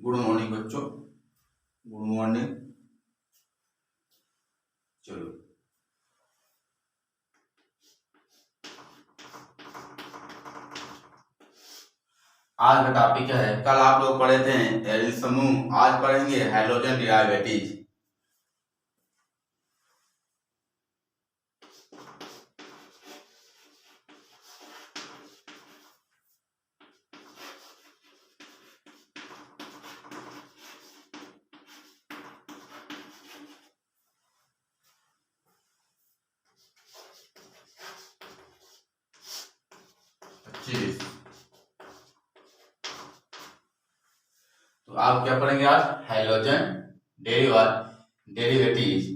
Good morning बच्चों। Good morning. चलो, आज का टॉपिक क्या है? कल आप लोग पढ़े थे एरिल समूह, आज पढ़ेंगे हाइड्रोजन डिराइवेटिव। तो आप क्या पढ़ेंगे आज? Hydrogen derivative.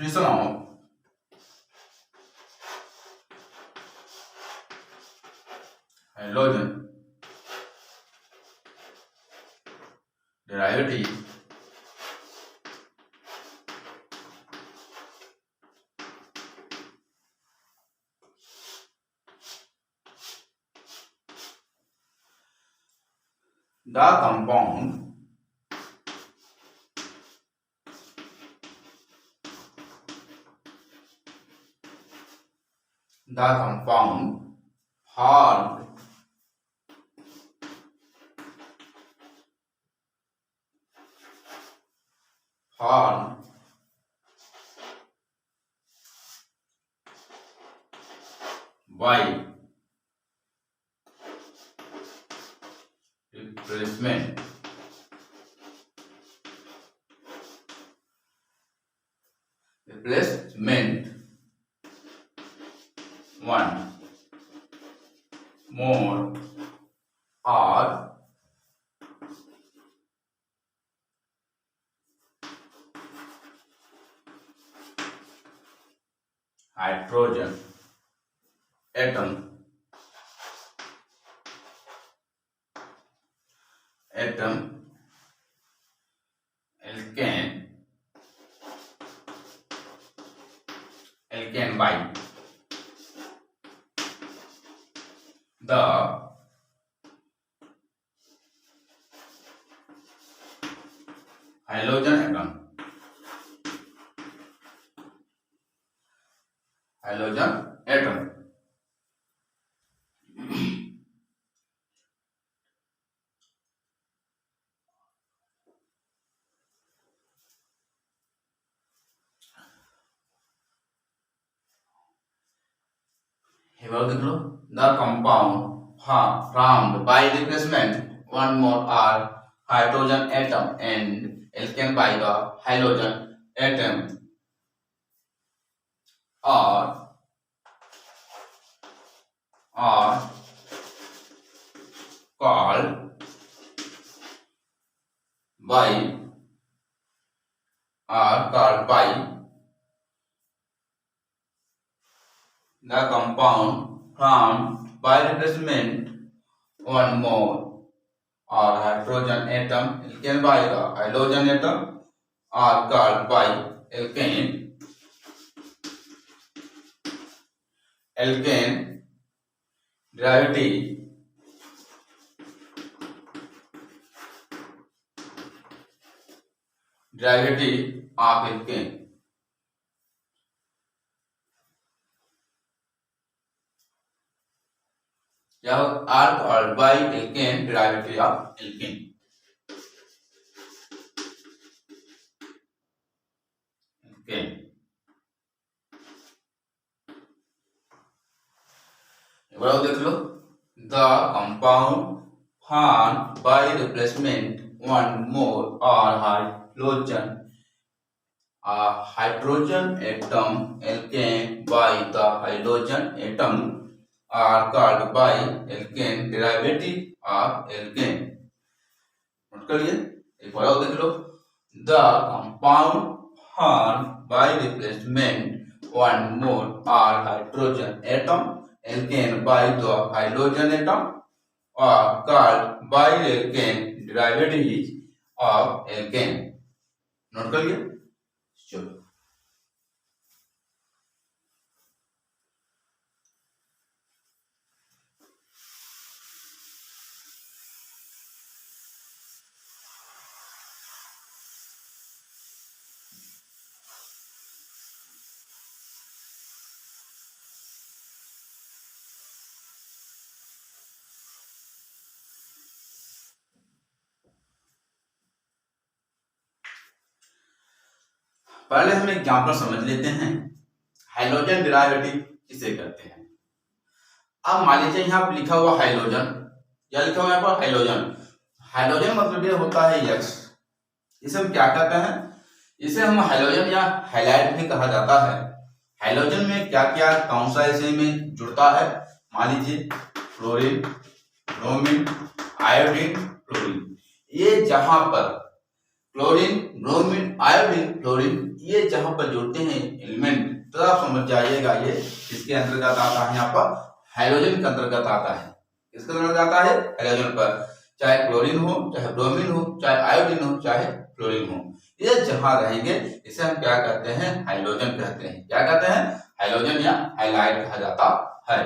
Definition of hydrogen derivative the compound formed by replacement one more or hydrogen atom alkane by the hydrogen atom the compound formed by replacement one more R hydrogen atom and alkane by the hydrogen atom are called by the compound formed by replacement one more or hydrogen atom alkane by the hydrogen atom are called by alkane derivative of alkane. are called by alkane derivative of alkane. देख लो, the compound formed by replacement one more or hydrogen atom alkane by the hydrogen atom are called by alkane derivative of alkane. Note करिए, एक बार और देख लो, the compound formed by replacement one more r hydrogen atom alkane by the hydrogen atom are called bi-alkane derivatives of alkane. Note कर लिया। चलो पहले हम example समझ लेते हैं। हाइड्रोजन डेरिवेटिव किसे कहते हैं। अब मान लीजिए यहाँ पर लिखा हुआ हाइड्रोजन, या लिखा हुआ यहाँ पर हाइड्रोजन। हाइड्रोजन मतलब ये होता है X। इसे हम क्या कहते हैं, इसे हम हाइड्रोजन या हाइलाइट भी कहा जाता है। हाइड्रोजन में क्या क्या कौन सा इसे में जुड़ता है, मान लीजिए क्लोरीन, ब्रोमीन, आयोडीन, फ्लोरीन। ये जहां पर क्लोरीन, ब्रोमीन, आयोडीन, फ्लोरीन ये जहां पर जुड़ते हैं एलिमेंट, तो आप समझ जाइएगा ये किसके अंतर्गत आता है, यहाँ पर हाइड्रोजन के अंतर्गत आता है। किसके अंतर्गत आता है, हाइड्रोजन पर। चाहे क्लोरीन हो, चाहे ब्रोमीन हो, चाहे आयोडीन हो, चाहे फ्लोरीन हो, ये जहां रहेंगे इसे हम क्या कहते हैं, हाइड्रोजन कहते हैं। क्या कहते हैं, हाइड्रोजन या हाइलाइट कहा जाता है।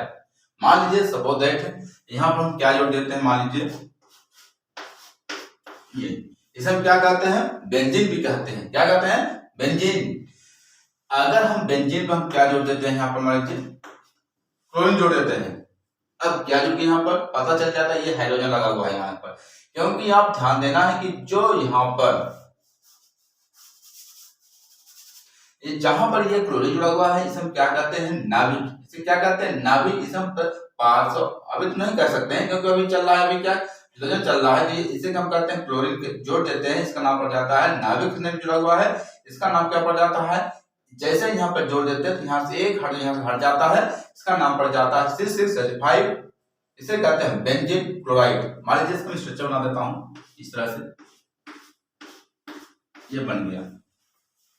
मान लीजिए सपोज दैट यहाँ पर हम क्या जोड़ देते हैं, मान लीजिए ये, इसे हम क्या कहते हैं, बेंजीन भी कहते हैं। क्या कहते हैं, बेंजीन। अगर हम बेंजीन पर हम क्या जोड़ देते हैं, यहाँ पर मान लीजिए क्लोरीन जोड़ देते हैं। अब क्या जो कि यहाँ पर पता चल जाता है ये हाइड्रोजन लगा हुआ है यहाँ पर, क्योंकि आप ध्यान देना है कि जो यहाँ पर ये जहां पर ये क्लोरीन जुड़ा हुआ है इसे हम क्या कहते हैं, नाभिक। इसे क्या कहते हैं, नाभिक। इसे हम 500 अभी तो नहीं कह सकते हैं क्योंकि अभी चल रहा है, अभी क्या हाइड्रोजन चल रहा है, तो इसे हम कहते हैं क्लोरीन के जोड़ देते हैं, इसका नाम पड़ जाता है नाभिक। में जुड़ा हुआ है इसका नाम क्या पड़ जाता है, जैसे यहाँ पर जोड़ देते हैं तो यहाँ से एक हाइड्रोजन यहाँ से हट जाता है, इसका नाम पड़ जाता है C6H5। इसे कहते हैं बेंजीन क्लोराइड। मान लीजिए इसको स्ट्रक्चर बना देता हूँ इस तरह से, ये बन गया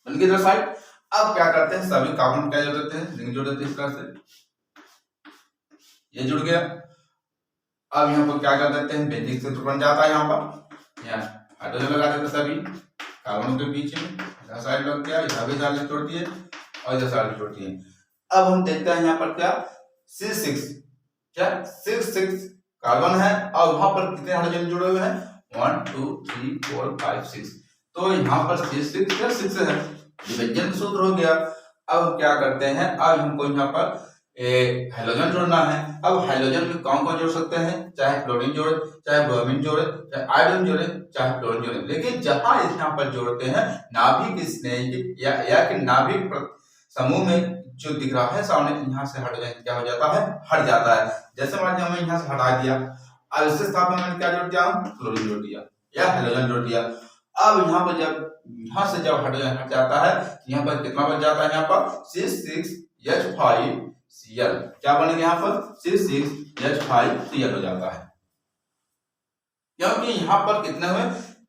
इधर साइड। अब क्या करते हैं, सभी कार्बन क्या जोड़ देते हैं, रिंग जोड़ देते हैं इस तरह से, ये जुड़ गया। अब यहाँ पर क्या कर देते हैं, बेंजीन सूत्र बन जाता है। यहाँ पर यहाँ हाइड्रोजन लगा देते सभी कार्बनों के बीच में, इधर साइड लग गया, इधर भी साइड जोड़ दिए और इधर साइड जोड़ दिए। अब हम देखते हैं यहाँ पर क्या C6, क्या 6 कार्बन है और वहां पर कितने हाइड्रोजन जुड़े हुए हैं, 1 2 3 4 5 6। तो यहाँ पर C6 क्या 6 है, विभाजन सूत्र हो गया। अब क्या करते हैं, अब हमको यहाँ पर हाइड्रोजन जोड़ना है। अब हाइड्रोजन में कौन कौन जोड़ सकते हैं, चाहे क्लोरीन जोड़े, चाहे ब्रोमीन जोड़े, चाहे आयोडीन जोड़े, चाहे फ्लोरीन जोड़े। लेकिन जहां इस यहाँ पर जोड़ते हैं नाभिक स्नेह या कि नाभिक समूह में जो दिख रहा है सामने, यहाँ से हाइड्रोजन क्या हो जाता है, हट जाता है। जैसे मान लीजिए हमें यहाँ से हटा दिया, अब इसके साथ मैंने क्या जोड़ दिया, क्लोरीन जोड़ दिया या हाइड्रोजन जोड़ दिया। अब यहाँ पर जब यहाँ से जब हाइड्रोजन हट जाता है, यहाँ पर कितना बच जाता है, यहाँ पर C6H5Cl। क्या बनेगा यहाँ पर, C6H5Cl हो जाता है, क्योंकि यहाँ पर कितने हुए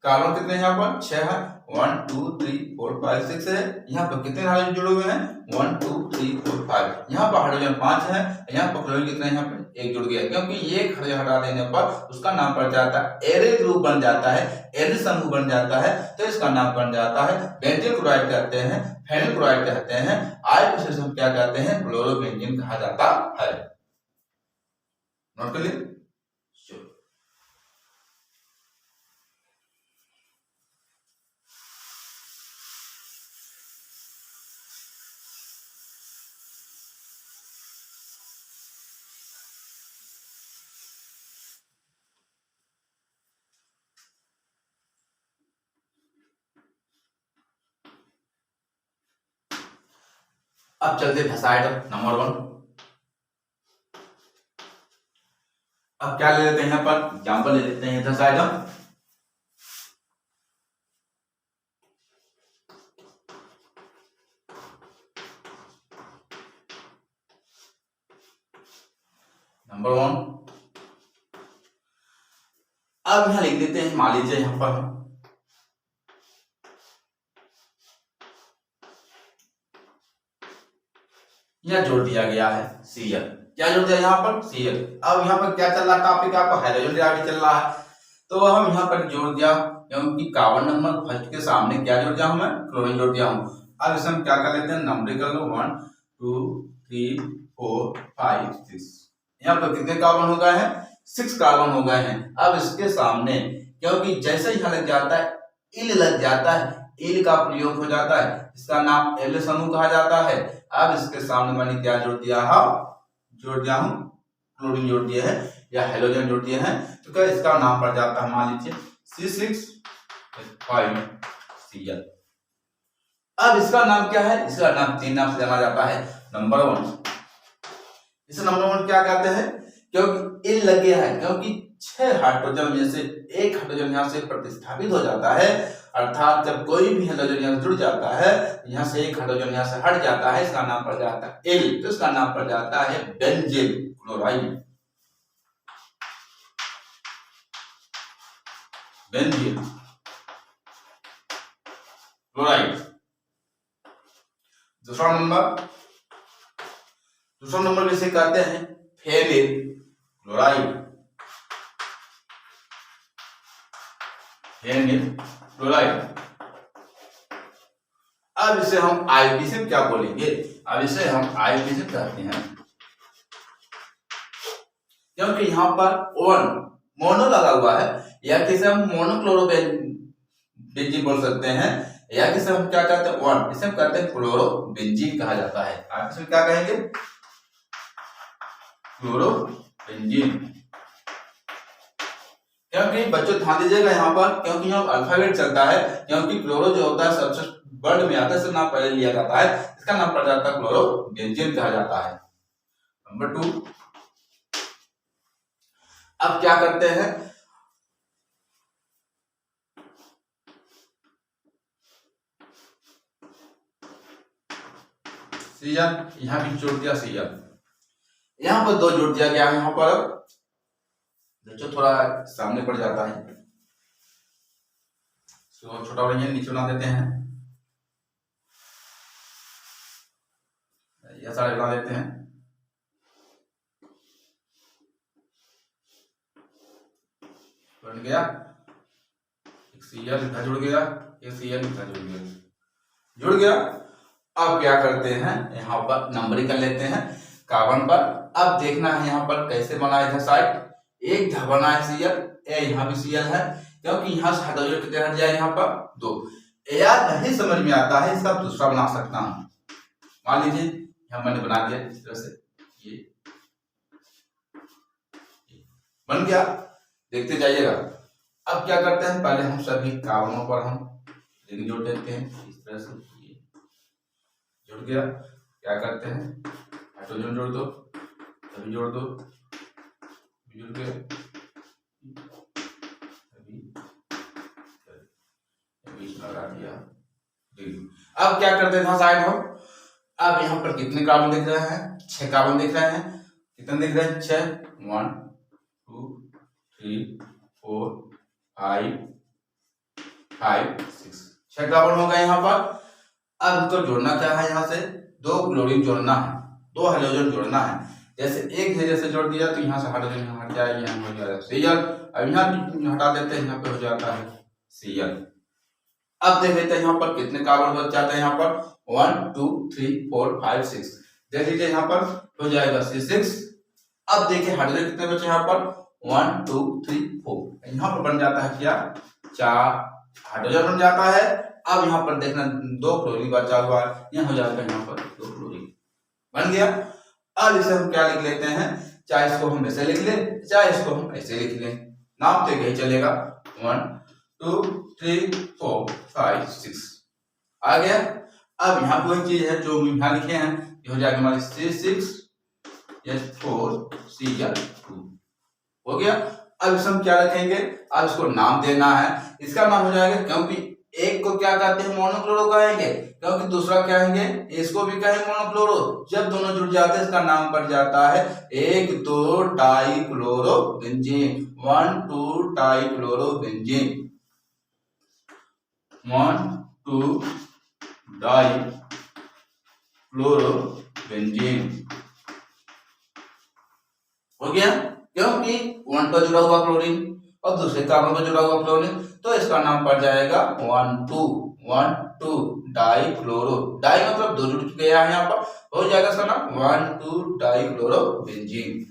कार्बन, कितने यहाँ पर 6 है, 1 2 3 4 5 6 है। यहाँ पर कितने हाइड्रोजन जुड़े हुए हैं, 1 2 3 4 5। यहाँ पर हाइड्रोजन 5 है, यहाँ पर क्लोरीन कितने, यहाँ पर 1 जुड़ गया, क्योंकि ये हाइड्रोजन हटा देने पर उसका नाम पड़ जाता है एरिल ग्रुप बन जाता है, एरिल समूह बन जाता है, तो इसका नाम बन जाता है बेंजीन क्लोराइड कहते हैं, फेनिल क्लोराइड कहते हैं। आज इसे हम क्या कहते हैं, क्लोरोबेंजीन कहा जाता है। नोट कर लिए। अब चलते आइटम नंबर 1। अब क्या ले लेते हैं, यहाँ पर एग्जांपल ले लेते हैं आइटम। नंबर 1, अब यहाँ लिख देते हैं, मान लीजिए यहाँ पर यहाँ जोड़ दिया गया है Cl। क्या जोड़ दिया यहाँ पर Cl। अब यहाँ पर क्या चल रहा है टॉपिक आपका हाइड्रोजन रिएक्शन चल रहा है, तो हम यहाँ पर जोड़ दिया क्योंकि कार्बन नंबर फर्स्ट के सामने क्या जोड़ दिया हूँ मैं क्लोरीन जोड़ दिया हूँ। अब इसे हम क्या कर लेते हैं नंबरिंग कर लो 1 2 3 4 5 6। यहाँ पर कितने कार्बन हो गए हैं 6 कार्बन हो गए हैं। अब इसके सामने क्योंकि जैसे ही यहाँ लग जाता है इल लग जाता है, इल का प्रयोग हो जाता है, इसका नाम एल समूह कहा जाता है। अब इसके सामने मैंने क्या जोड़ दिया है जोड़ दिया हूँ क्लोरीन जोड़ दिया है या हेलोजन जोड़ दिए हैं, तो क्या इसका नाम पड़ जाता है मान लीजिए C6H5Cl। अब इसका नाम क्या है, इसका नाम 3 नाम से जाना जाता है। नंबर 1, इसे नंबर 1 क्या कहते हैं क्योंकि इल लग गया है, क्योंकि 6 हाइड्रोजन में से एक हाइड्रोजन यहाँ से प्रतिस्थापित हो जाता है, अर्थात जब कोई भी हाइड्रोजन यहाँ जुड़ जाता है यहाँ से एक हाइड्रोजन यहाँ से हट जाता है, इसका नाम पड़ जाता है इल, तो इसका नाम पड़ जाता है बेंजीन क्लोराइड। Benzene chloride. दूसरा नंबर इसे कहते हैं फेनिल क्लोराइड। Phenyl chloride. अब इसे हम आईपीसी क्या बोलेंगे, अब इसे हम आईपीसी कहते हैं क्योंकि यहाँ पर वन मोनो लगा हुआ है, या किसे हम मोनोक्लोरोबेंजीन बोल सकते हैं, या किसे हम क्या कहते हैं वन, इसे हम कहते हैं क्लोरोबेंजीन कहा जाता है। आप इसे क्या कहेंगे क्लोरोबेंजीन। क्योंकि बच्चों ध्यान दीजिएगा यहाँ पर, क्योंकि यहाँ अल्फाबेट चलता है, क्योंकि क्लोरो जो होता है सबसे वर्ड में आता है, इसका नाम पहले लिया जाता है, इसका नाम पड़ जाता है क्लोरोबेंजीन कहा जाता है। नंबर 2, अब क्या करते हैं Cl, यहाँ भी जोड़ दिया Cl, यहाँ पर 2 जोड़ दिया गया है। यहाँ पर बच्चों थोड़ा सामने पड़ जाता है, तो छोटा और नीचे बना देते हैं, या सारे बना देते हैं। बन गया एक Cl इधर जुड़ गया, एक Cl इधर जुड़ गया। अब क्या करते हैं यहाँ पर नंबरिंग कर लेते हैं कार्बन पर। अब देखना है यहाँ पर कैसे बना है, इधर साइड एक इधर बना है Cl, यहाँ भी Cl है, क्योंकि यहाँ से हाइड्रोजन कितने हट जाए यहाँ पर 2। यार नहीं समझ में आता है इसका दूसरा बना सकता हूँ। मान लीजिए यहाँ मैंने बना दिया इस तरह से, ये बन गया, देखते जाइएगा। अब क्या करते हैं पहले हम सभी कार्बनों पर हम रिंग जोड़ देते हैं इस तरह से, ये जुड़ गया। क्या करते हैं हाइड्रोजन जोड़ दो, सभी जोड़ दो, जुड़ गए, लगा दिया। अब क्या करते हैं साइड हम, अब यहाँ पर कितने कार्बन दिख रहे हैं 6 कार्बन दिख रहे हैं। कितने दिख रहे हैं 6, 1 2 3 4 5 6 6 कार्बन हो गए यहाँ पर। अब हमको जोड़ना क्या है, यहाँ से 2 क्लोरीन जोड़ना है, 2 हाइड्रोजन जोड़ना है। जैसे एक है जैसे जोड़ दिया तो यहाँ से हाइड्रोजन यहाँ हट जाएगा, यहाँ हो जाएगा Cl। अब यहाँ भी हटा देते हैं, यहाँ पे हो जाता है Cl। अब देख लेते हैं यहाँ पर कितने कार्बन बच जाते हैं, यहाँ पर 1 2 3 4 5 6। देख लीजिए यहाँ पर हो जाएगा C6। अब देखिए हाइड्रोजन कितने बचे यहाँ पर 1 2 3 4, यहाँ पर बन जाता है क्या 4 हाइड्रोजन बन जाता है। अब यहाँ पर देखना 2 क्लोरीन बचा हुआ है, यहाँ हो जाएगा यहाँ पर 2 क्लोरीन बन गया। अब इसे हम क्या लिख लेते हैं, चाहे इसको हम ऐसे लिख लें चाहे इसको हम ऐसे लिख लें, नाम तो यही चलेगा 1 2 3 4 5 6 आ गया। अब यहाँ कोई चीज है जो यहाँ लिखे हैं, ये हो जाएगा हमारे C6H4Cl2 हो गया। अब इसे हम क्या रखेंगे, अब इसको नाम देना है, इसका नाम हो जाएगा, क्योंकि एक को क्या कहते हैं मोनोक्लोरो कहेंगे, क्योंकि दूसरा क्या कहेंगे इसको भी कहेंगे मोनोक्लोरो। जब दोनों जुड़ जाते हैं इसका नाम पड़ जाता है 1 2 डाइक्लोरोबेंजीन, 1 2 डाइक्लोरोबेंजीन, 1 2 डाइक्लोरोबेंजीन। बेंजीन हो गया, क्योंकि 1 पर जुड़ा हुआ क्लोरीन और दूसरे कार्बन पर जुड़ा हुआ क्लोरीन, तो इसका नाम पड़ जाएगा 1,2 डाई क्लोरो, डाई मतलब 2 जुड़ गया है, यहाँ पर हो जाएगा इसका नाम 1,2 डाई क्लोरो बेंजीन।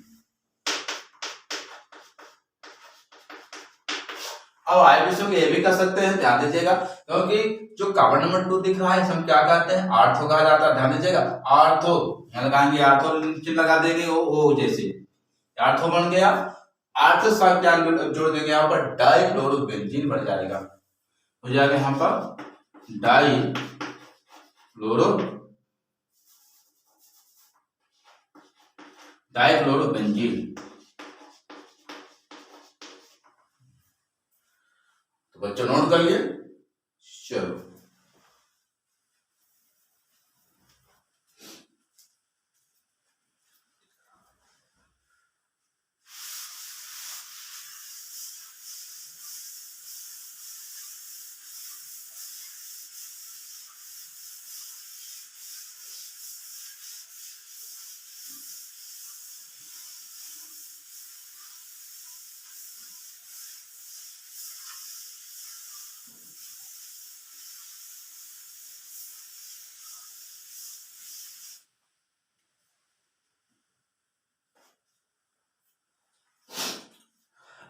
अब आइसोटोप ये भी कर सकते हैं, ध्यान दीजिएगा, क्योंकि जो कार्बन नंबर 2 दिख रहा है हम क्या कहते हैं, आर्थो कहा जाता है, ध्यान दीजिएगा, आर्थो यहाँ लगाएंगे, आर्थो चिन्ह लगा देंगे, ओ जैसे आर्थो बन गया, आर्थो साथ क्या जोड़ देंगे यहाँ पर डाई क्लोरो बेंजीन बन जाएगा, हो जाएगा यहाँ पर डाई क्लोरो बेंजीन। तो बच्चों नोट कर लिए, चलो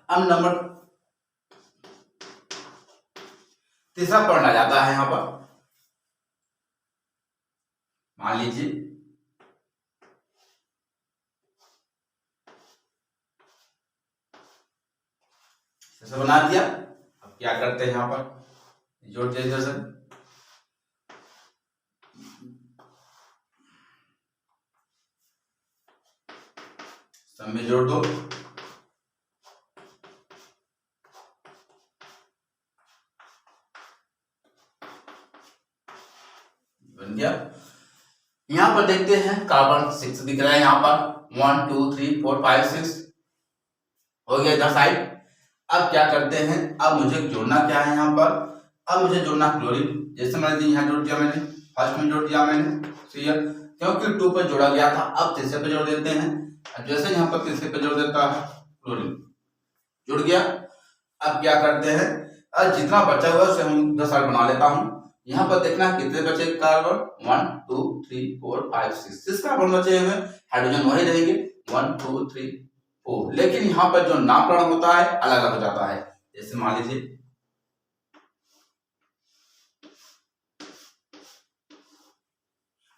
अब नंबर तीसरा पॉइंट आ जाता है यहाँ पर, मान लीजिए ऐसा बना दिया, अब क्या करते हैं यहाँ पर जोड़ दिया इधर से, सब में जोड़ दो, बन गया। यहाँ पर देखते हैं कार्बन 6 दिख रहा है, यहाँ पर 1 2 3 4 5 6 हो गया इधर साइड। अब क्या करते हैं, अब मुझे जोड़ना क्या है यहाँ पर, अब मुझे जोड़ना क्लोरीन, जैसे मैंने यहाँ जोड़ दिया, मैंने फर्स्ट में जोड़ दिया मैंने सीएल, क्योंकि 2 पर जोड़ा गया था, अब तीसरे पे जोड़ देते हैं, जैसे यहाँ पर तीसरे पे जोड़ देता है क्लोरीन जुड़ गया। अब क्या करते हैं, अब जितना बचा हुआ है उसे हम इधर साइड बना लेता हूँ, यहाँ पर देखना कितने बचे कार्बन, 1 2 3 4 5 6 कार्बन बचे हुए, हाइड्रोजन वही रहेंगे 1 2 3 4, लेकिन यहाँ पर जो नामकरण होता है अलग अलग हो जाता है। जैसे मान लीजिए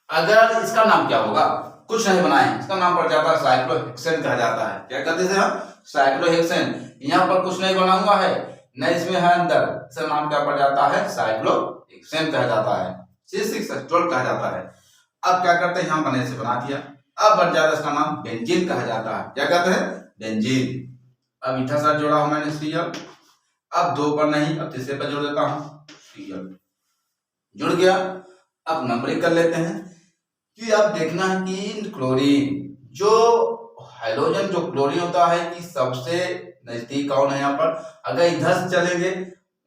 अगर इसका नाम क्या होगा, कुछ नहीं बनाए, इसका नाम पड़ जाता है साइक्लोहेक्सेन कहा जाता है, क्या कहते हैं हम, साइक्लोहेक्सेन। यहाँ पर कुछ नहीं बना हुआ है, न इसमें है अंदर, इसका नाम क्या पड़ जाता है, साइक्लोहेक्सेन कहा जाता है, C6H12 कहा जाता है। अब क्या करते हैं, यहाँ बने से बना दिया, अब बन जाता है इसका नाम बेंजीन कहा जाता है, क्या कहते हैं, बेंजीन। अब मीठा साथ जोड़ा हूं मैंने सीएल, अब 2 पर नहीं, अब तीसरे पर जोड़ देता हूं सीएल, जुड़ गया। अब नंबरिंग कर लेते हैं कि अब देखना है कि क्लोरीन जो हाइड्रोजन जो क्लोरीन होता है कि सबसे नजदीक कौन है, यहाँ पर अगर इधर से चलेंगे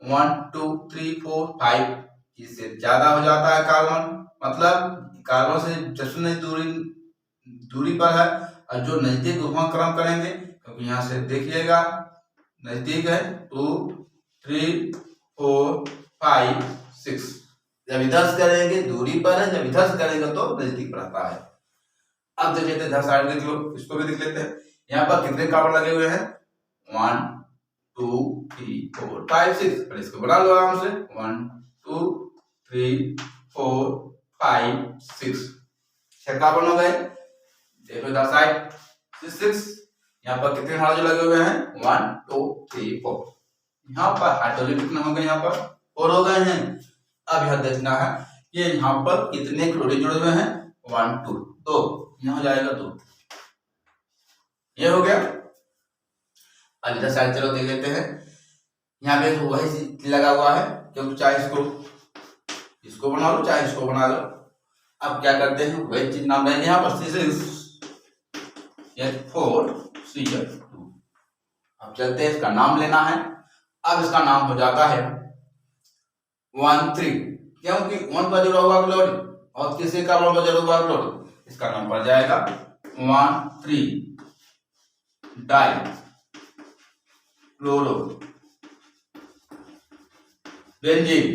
1 2 3 4 5, इससे ज्यादा हो जाता है कार्बन, मतलब कार्बन से जैसे दूरी पर है, और जो नजदीक वहां क्रम करेंगे, क्योंकि यहाँ से देखिएगा नजदीक है 2 3 4 5 6, जब इधर से करेंगे दूरी पर है, जब इधर से करेंगे तो नजदीक पर रहता है। अब देखिए इधर साइड देख लो, इसको भी देख लेते हैं, यहाँ पर कितने कार्बन लगे हुए हैं, 1 2 3 4 5 6, और इसको बना लो आराम से 1 2 3 4 5 6, 6 कार्बन हो गए। देखो इधर साइड 6, यहाँ पर कितने हाइड्रोजन लगे हुए हैं, 1 2 3 4, यहाँ पर हाइड्रोजन कितने हो गए, यहाँ पर 4 हो गए हैं। अब यह देखना है कि यहाँ पर कितने क्लोरीन जुड़े हुए हैं, 1 2, तो यहाँ हो जाएगा 2, ये हो गया। अब इधर साइड चलो देख लेते हैं, यहाँ पे वही लगा हुआ है, क्योंकि चाहे इसको बना लो चाहे इसको बना लो। अब क्या करते हैं, वही चीज नाम रहेंगे यहाँ पर C6H4Cl2। अब चलते हैं, इसका नाम लेना है। अब इसका नाम हो जाता है 1 3, क्योंकि 1 पर जुड़ा हुआ क्लोरीन और किसी कार्बन पर जुड़ा हुआ क्लोरीन, इसका नाम पड़ जाएगा 1,3 डाई क्लोरो बेंजीन।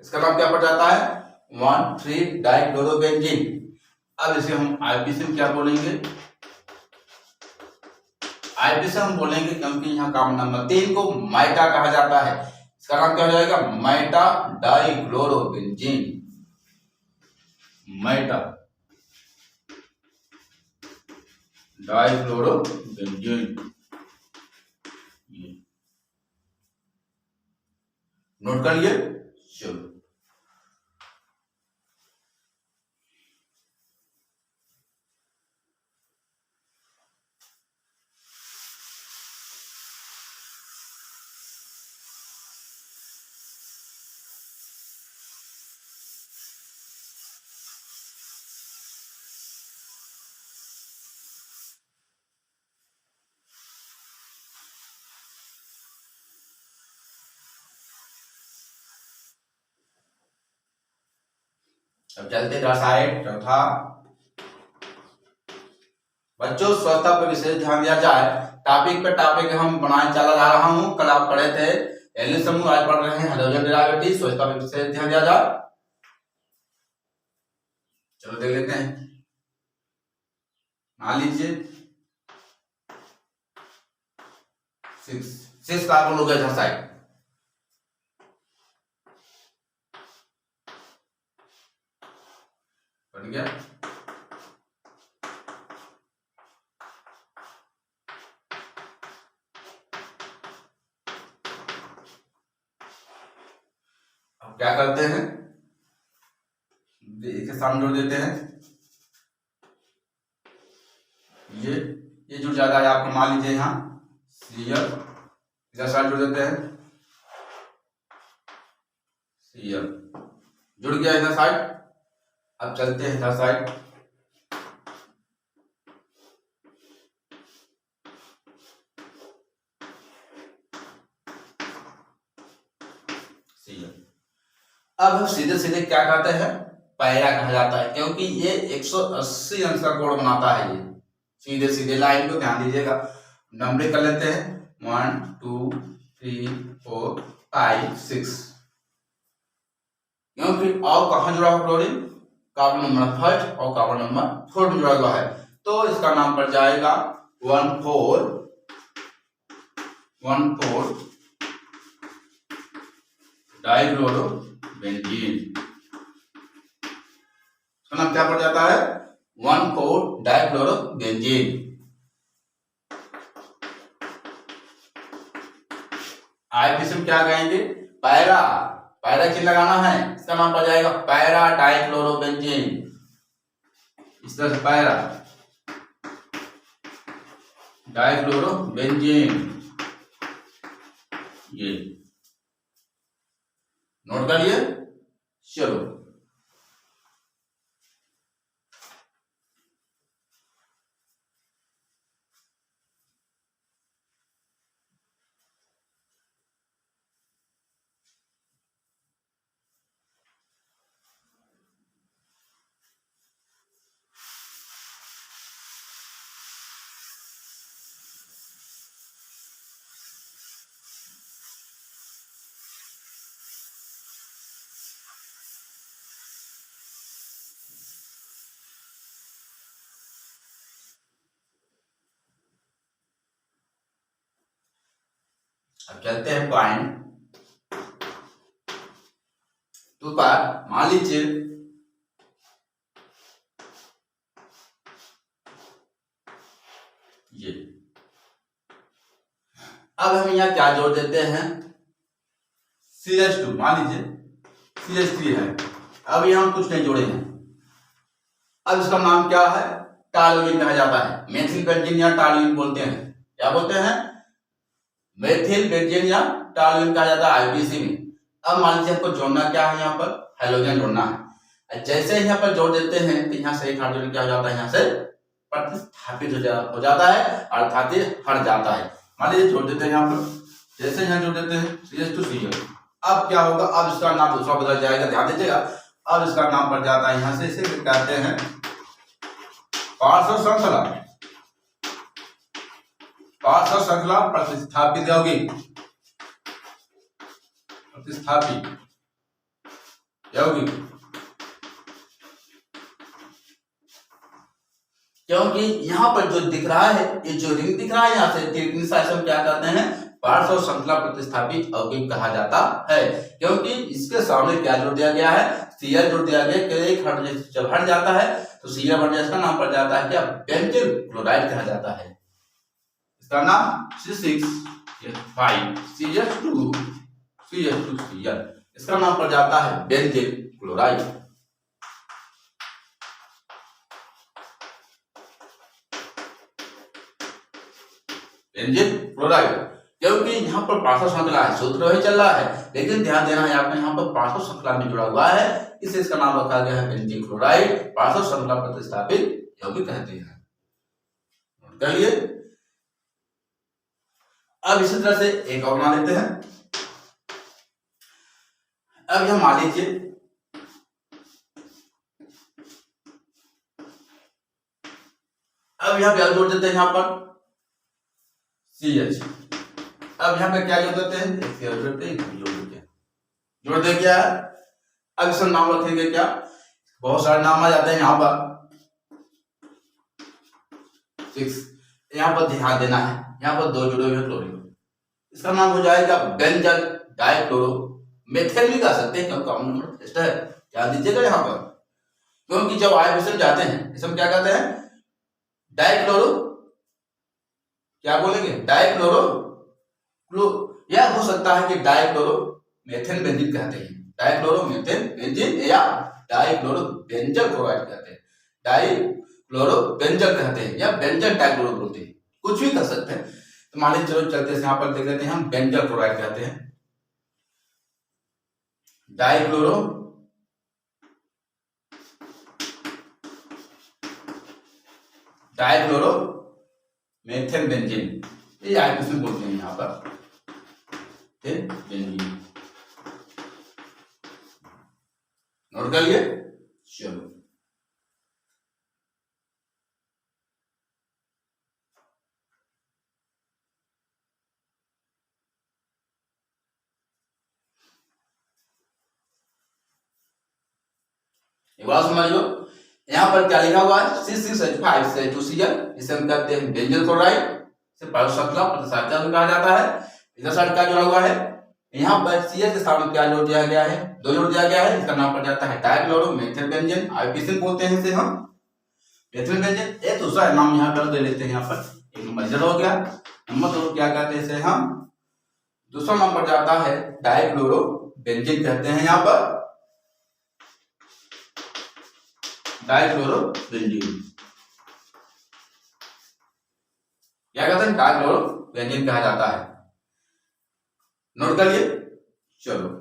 इसका नाम क्या पड़ जाता है 1,3 डाई क्लोरो बेंजीन। अब इसे हम आईपीसी में क्या बोलेंगे, आईपीसी हम बोलेंगे क्योंकि यहाँ कार्बन नंबर 3 को माइटा कहा जाता है। इसका नाम क्या हो जाएगा माइटा डाइक्लोरोबेंजीन। माइटा डाइक्लोरोबेंजीन, नोट कर लिए। चलो अब चलते रसायन चौथा। बच्चों स्वच्छता पर विशेष ध्यान दिया जाए। टॉपिक पे टॉपिक हम बनाए चला जा रहा हूँ। कल आप पढ़े थे एलिस समूह, आज पढ़ रहे हैं हाइड्रोजन डेरिवेटिव। स्वच्छता पर विशेष ध्यान दिया जाए। चलो देख लेते हैं। मान लीजिए 6 कार्बन हो गया साइड, बन गया। अब क्या करते हैं, इसके सामने जोड़ देते हैं। ये जुड़ जाता है आपको, मान लीजिए यहाँ सीएल, इधर साइड जोड़ देते हैं सीएल, जुड़ गया इधर साइड। अब चलते हैं इधर साइड। अब हम सीधे सीधे क्या कहते हैं पैरा कहा जाता है, क्योंकि ये 180 अंश का कोण बनाता है। ये सीधे सीधे लाइन को ध्यान दीजिएगा। नंबर कर लेते हैं 1 2 3 4 5 6, क्योंकि और कहाँ जुड़ा हुआ क्लोरीन, कार्बन नंबर 1 और कार्बन नंबर 4 में जुड़ा हुआ है। तो इसका नाम पड़ जाएगा 1,4 डाइक्लोरोबेंजीन। इसका नाम क्या पड़ जाता है 1,4 डाइक्लोरोबेंजीन। आईपीसी में क्या कहेंगे पैरा, पैरा चिन्ह लगाना है। इसका नाम पड़ जाएगा पैरा डाइक्लोरोबेंजीन। इस तरह से पैरा डाइक्लोरोबेंजीन, ये नोट कर लिए। चलो अब चलते हैं पॉइंट 2 पर। मान लीजिए ये, अब हम यहाँ क्या जोड़ देते हैं CH2, मान लीजिए CH3 है। अब यहाँ कुछ नहीं जोड़े हैं। अब इसका नाम क्या है टॉलुइन कहा जाता है। मेथिल बेंजीन या टॉलुइन बोलते हैं। क्या बोलते हैं मेथिल बेंजीन या टॉलुइन कहा जाता है आईपीसी में। अब मान लीजिए आपको जोड़ना क्या है, यहाँ पर हाइड्रोजन जोड़ना है। जैसे यहाँ पर जोड़ देते हैं तो यहाँ से एक हाइड्रोजन क्या हो जाता है, यहाँ से प्रतिस्थापित हो जाता है, अर्थात ये हट जाता है। मान लीजिए जोड़ देते हैं यहाँ पर, जैसे यहाँ जोड़ देते हैं CH2Cl। अब क्या होगा, अब इसका नाम दूसरा बदल जाएगा, ध्यान दीजिएगा। अब इसका नाम पड़ जाता है यहाँ से, इसे कहते हैं पार्श्व श्रृंखला प्रतिस्थापित यौगिक क्योंकि यहाँ पर जो दिख रहा है, ये जो रिंग दिख रहा है यहाँ से क्या कहते हैं, पार्श्व श्रृंखला प्रतिस्थापित यौगिक कहा जाता है। क्योंकि इसके सामने क्या जोड़ दिया गया है, Cl जोड़ दिया गया। जब हट जाता है तो Cl बन जाए, इसका नाम पड़ जाता है क्या, बेंजील क्लोराइड कहा जाता है। इसका नाम C6H5CH2Cl, इसका नाम पड़ जाता है बेंजील क्लोराइड। बेंजील क्लोराइड, क्योंकि यहाँ पर पार्श्व श्रृंखला है, सूत्र वही चल रहा है, लेकिन ध्यान देना है आपको, यहाँ पर पार्श्व श्रृंखला में जुड़ा हुआ है, इसलिए इसका नाम रखा गया है बेंजील क्लोराइड। पार्श्व श्रृंखला प्रतिस्थापित यौगिक कहते हैं। कहिए अब इसी तरह से एक और बना लेते हैं। अब यह मान लीजिए अब यहाँ पे जोड़ देते हैं, यहाँ पर CH। अब यहाँ पे क्या जोड़ देते हैं, जोड़ दे क्या है। अब इसका नाम रखेंगे क्या, बहुत सारे नाम आ जाते हैं यहाँ पर। 6 यहाँ पर ध्यान देना है, यहाँ पर 2 जुड़े हुए क्लोरीन, इसका नाम हो जाएगा बेंजल डाइक्लोरो मेथिल भी कह सकते हैं, क्योंकि कॉमन नंबर टेस्ट है। ध्यान दीजिएगा यहाँ पर, क्योंकि जब आयन जाते हैं इसमें क्या कहते हैं, डाइक्लोरो, क्या बोलेंगे, डाइक्लोरो, या हो सकता है कि डाइक्लोरो मेथिल बेंजीन कहते हैं, डाइक्लोरो मेथिल बेंजीन या डाइक्लोरो बेंजल क्लोराइड कहते हैं, डाइक्लोरो बेंजल कहते हैं, या बेंजल डाइक्लोरो बोलते हैं, कुछ भी कर सकते हैं। तो मान लीजिए चलो चलते हैं, यहाँ पर देख लेते हैं हम बेंजल क्लोराइड कहते हैं, डाइक्लोरो मेथिल बेंजीन, ये आइसोमेर बोलते हैं यहाँ पर बेंजीन। नोट कर लिए, चलो एक बार समझ लो, यहाँ पर क्या लिखा हुआ है, C6H5CH2Cl, इसे हम कहते हैं बेंजील क्लोराइड, इसे पार्श्व श्रृंखला प्रतिस्थापित कहा जाता है। इधर साइड क्या जुड़ा हुआ है, यहाँ पर CH के सामने क्या जोड़ दिया गया है, 2 जोड़ दिया गया है, इसका नाम पड़ जाता है डाइक्लोरो मेथिल बेंजीन, आईपीसी बोलते हैं इसे हम, मेथिल बेंजीन। एक दूसरा नाम यहाँ पर दे लेते हैं, यहाँ पर एक नंबर हो गया, नंबर 2 क्या कहते हैं इसे हम, दूसरा नाम पड़ जाता है डाइक्लोरो बेंजीन कहते हैं, यहाँ पर डाइक्लोरो बेंजीन, क्या कहते हैं, डाइक्लोरो बेंजीन कहा जाता है। नोट कर लिए, चलो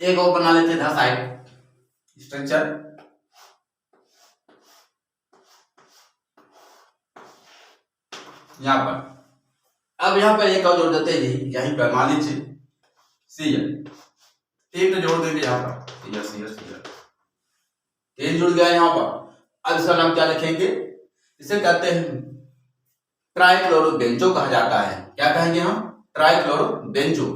एक और बना लेते हैं साइड स्ट्रक्चर। यहां पर अब यहां पर एक और जोड़ देते हैं, यहीं पर मान लीजिए Cl, 3 जोड़ देंगे यहां पर, Cl 3 जुड़ गया यहां पर। अब इसका नाम क्या लिखेंगे, इसे कहते हैं ट्राइक्लोरोबेंजो कहा जाता है। क्या कहेंगे हम, ट्राइक्लोरोबेंजो,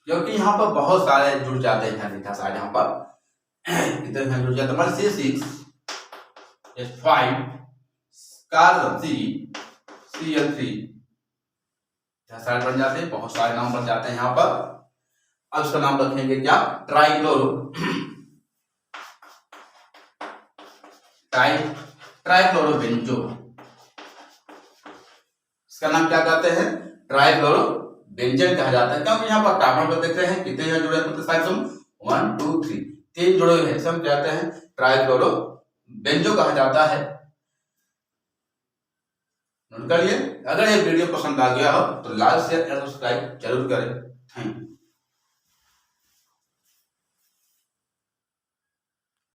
क्योंकि यहाँ पर बहुत सारे जुड़ जाते हैं, लिखा साइड यहाँ पर कितने जुड़ जाते हैं, C6H5 कार्बन Cl3 साइड बन जाते हैं, बहुत सारे नाम बन जाते हैं यहाँ पर। अब इसका नाम रखेंगे क्या, ट्राइक्लोरोबेंजो, इसका नाम क्या कहते हैं, ट्राइक्लोरोबेंजीन कहा जाता है। क्योंकि यहाँ पर कार्बन पर देख रहे हैं कितने जुड़े हैं, 1 2 3 जुड़े हुए हैं, हम कहते हैं ट्राइक्लोरोबेंजो कहा जाता है। नोट करिए। अगर ये वीडियो पसंद आ गया हो तो लाइक शेयर एंड सब्सक्राइब जरूर करें। Thank you.